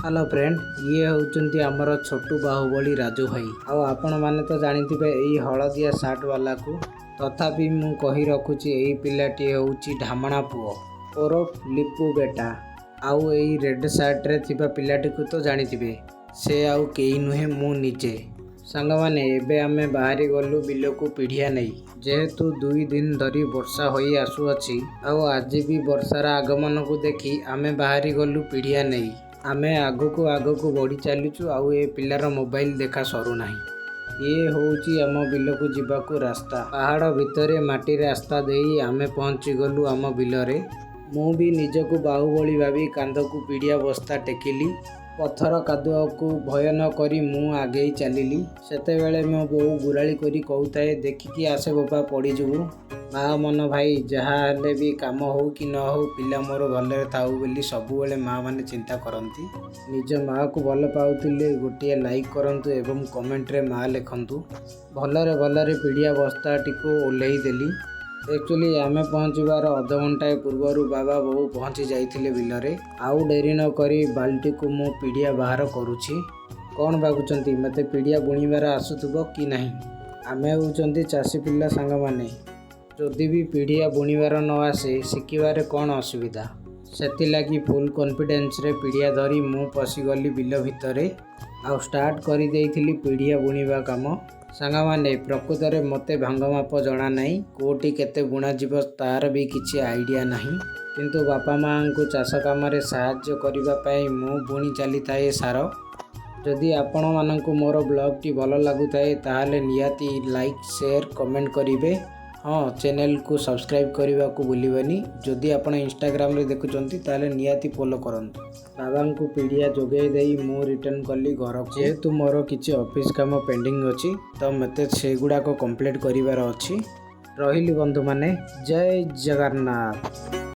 Hello friend, ये होउचंती आमर छोटू बाहुबली राजू भाई। आपण माने तो जानिथिबे एई हळदिया सार्ट वाला को। तथापि मु कहि रखुची एई पिलाटी होउची ढामणा पुओ ओरफ लिपू बेटा। आउ एई रेड सार्ट रे थिबा पिलाटी को तो जानिथिबे, से आउ केही नुहे मु निजे। सांग माने एबे आमे बाहरी गलु बिलो को पिढ़िया नहीं, जेहेतु 2 दिन धरी वर्षा होई आसु अछि। आउ आज भी वर्षार आगमन को देखी आमे बाहरी गलु पिढ़िया नहीं। आमे आगको बढ़ी चलुचु। आउ ए पिलार मोबाइल देखा सरू नाही। ये होउची आम बिलकु जिबाकू रास्ता। पहाड़ भितरे माटी रास्ता देई आमे पहुंची गलु आम बिलरे। मु भी निजको बाहुबली भाभी कांधकू पीड़िया बस्ता टेकिली। पत्थर कादुआ को भय न करी मु आगे चलिली। सेतेबेले मो बोऊ गुराली करी कहूताए, देखिकी आसे बाबा पड़ीजु। माँ मन भाई जहाँ हेले भी काम हो कि न हो, पिला मोर भलरे थाउ बोली सबुबेले माँ माने चिंता करती। निज माँ को भल पाउथिले गोटे लाइक करंतु एवं कमेंट रे माँ लिखंतु। भलरे भलरे पीड़िया बस्ता टिको ओल्हेई देली। एक्चुअली आमे पहुँचबार अध घंटाए पूर्व बाबा बोऊ पहुँची जाइथिले बिलरे। आउ डेरी न करी बाल्टी को मु पीड़िया बाहर करुछि। कौन भागुचंती मते पीड़िया बुणीबार आसुथुबो कि नहीं? आमे होउचंती चाषी पिला सांग माने। जदि भी पीढ़िया बुणीबार न आसे शिखिबारे कौन असुविधा? सेथिलागि फुल कॉन्फिडेंस रे पीढ़िया धरी मु पशिगली बिल भितरे। आउ स्टार्ट करी देइथिली पीढ़िया बुणीबा काम। सांग माने प्रकृत रे मते भांग माप जणा नहीं, कोटी केते बुणा जीव तार भी किछि आइडिया नहीं। किंतु बापा माँ को चाष काम रे सहाय्य करिबा पई मु बुणी चली थाए सार। जदि आपण मानकु मोर ब्लॉग टी भल लागुताए ताहाले नियाती लाइक शेयर कमेंट करिवे। हाँ, चैनल को सब्सक्राइब करने को भूलिबेनी। जदि आपण इंस्टाग्राम रे देखुचंती ताले नियाती फॉलो करंतु। बाबा को पीड़िया जोगई देई मु रिटर्न कली घर। जेहेतु मोर किछि ऑफिस काम पेंडिंग अछि तो मते सेगुडा को कंप्लीट करिवार अछि। रहिली बंधु माने, जय जगन्नाथ।